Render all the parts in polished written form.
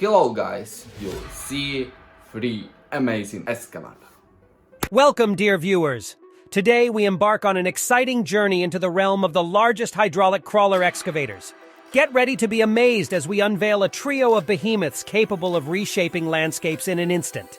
Hello guys, you see free amazing excavator. Welcome, dear viewers. Today we embark on an exciting journey into the realm of the largest hydraulic crawler excavators. Get ready to be amazed as we unveil a trio of behemoths capable of reshaping landscapes in an instant.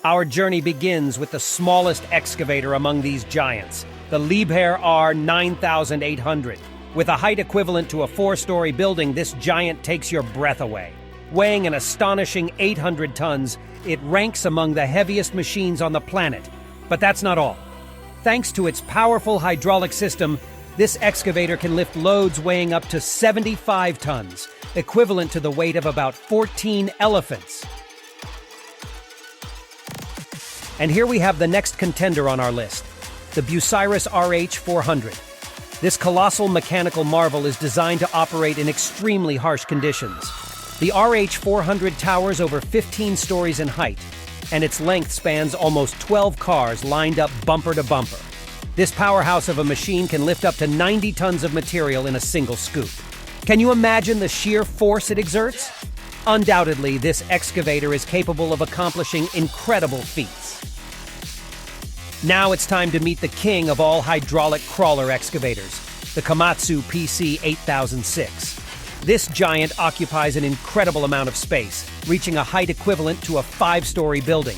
Our journey begins with the smallest excavator among these giants, the Liebherr R9800. With a height equivalent to a 4-story building, this giant takes your breath away. Weighing an astonishing 800 tons, it ranks among the heaviest machines on the planet. But that's not all. Thanks to its powerful hydraulic system, this excavator can lift loads weighing up to 75 tons, equivalent to the weight of about 14 elephants. And here we have the next contender on our list, the Bucyrus RH400. This colossal mechanical marvel is designed to operate in extremely harsh conditions. The RH400 towers over 15 stories in height, and its length spans almost 12 cars lined up bumper to bumper. This powerhouse of a machine can lift up to 90 tons of material in a single scoop. Can you imagine the sheer force it exerts? Undoubtedly, this excavator is capable of accomplishing incredible feats. Now it's time to meet the king of all hydraulic crawler excavators, the Komatsu PC-8006. This giant occupies an incredible amount of space, reaching a height equivalent to a 5-story building.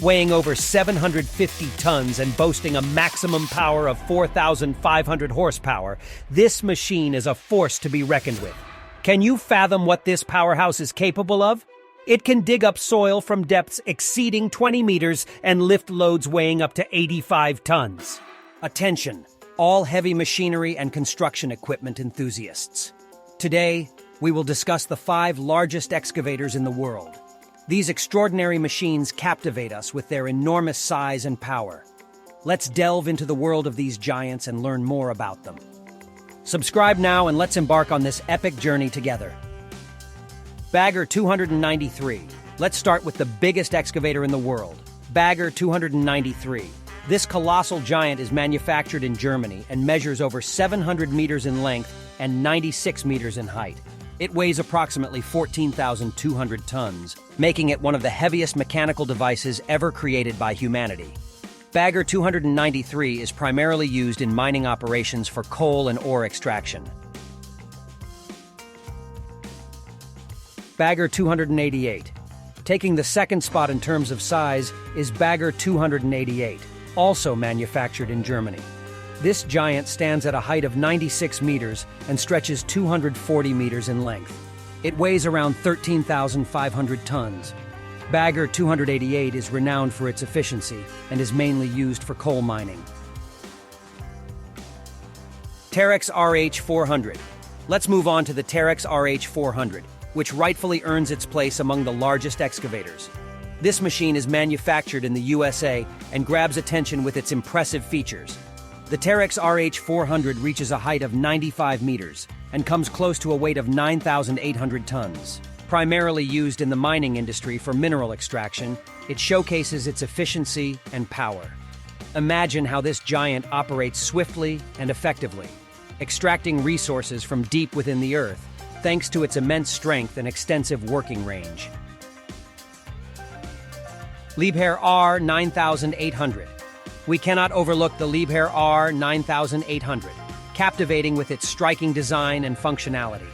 Weighing over 750 tons and boasting a maximum power of 4,500 horsepower, this machine is a force to be reckoned with. Can you fathom what this powerhouse is capable of? It can dig up soil from depths exceeding 20 meters and lift loads weighing up to 85 tons. Attention, all heavy machinery and construction equipment enthusiasts. Today, we will discuss the 5 largest excavators in the world. These extraordinary machines captivate us with their enormous size and power. Let's delve into the world of these giants and learn more about them. Subscribe now and let's embark on this epic journey together. Bagger 293. Let's start with the biggest excavator in the world, Bagger 293. This colossal giant is manufactured in Germany and measures over 700 meters in length and 96 meters in height. It weighs approximately 14,200 tons, making it one of the heaviest mechanical devices ever created by humanity. Bagger 293 is primarily used in mining operations for coal and ore extraction. Bagger 288. Taking the second spot in terms of size is Bagger 288, also manufactured in Germany. This giant stands at a height of 96 meters and stretches 240 meters in length. It weighs around 13,500 tons. Bagger 288 is renowned for its efficiency and is mainly used for coal mining. Terex RH400. Let's move on to the Terex RH400, which rightfully earns its place among the largest excavators. This machine is manufactured in the USA and grabs attention with its impressive features. The Terex RH400 reaches a height of 95 meters and comes close to a weight of 9,800 tons. Primarily used in the mining industry for mineral extraction, it showcases its efficiency and power. Imagine how this giant operates swiftly and effectively, extracting resources from deep within the earth, thanks to its immense strength and extensive working range. Liebherr R9800. We cannot overlook the Liebherr R9800, captivating with its striking design and functionality.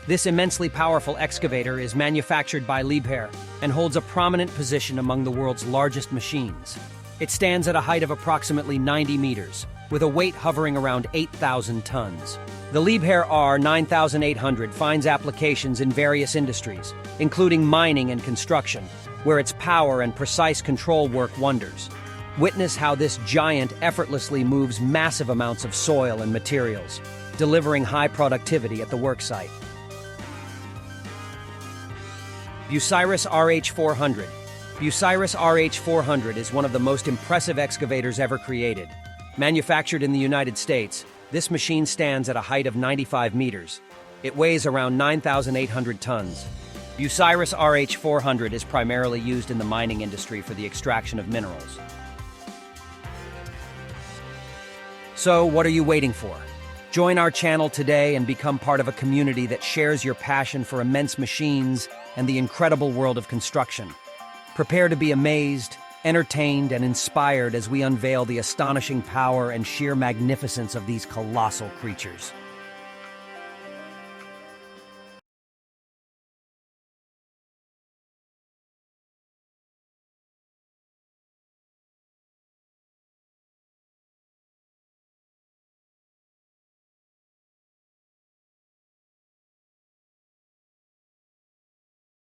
This immensely powerful excavator is manufactured by Liebherr and holds a prominent position among the world's largest machines. It stands at a height of approximately 90 meters, with a weight hovering around 8,000 tons. The Liebherr R9800 finds applications in various industries, including mining and construction, where its power and precise control work wonders. Witness how this giant effortlessly moves massive amounts of soil and materials, delivering high productivity at the worksite. Bucyrus RH400. Bucyrus RH400 is one of the most impressive excavators ever created. Manufactured in the United States, this machine stands at a height of 95 meters. It weighs around 9,800 tons. Bucyrus RH400 is primarily used in the mining industry for the extraction of minerals. So, what are you waiting for? Join our channel today and become part of a community that shares your passion for immense machines and the incredible world of construction. Prepare to be amazed, entertained, and inspired as we unveil the astonishing power and sheer magnificence of these colossal creatures.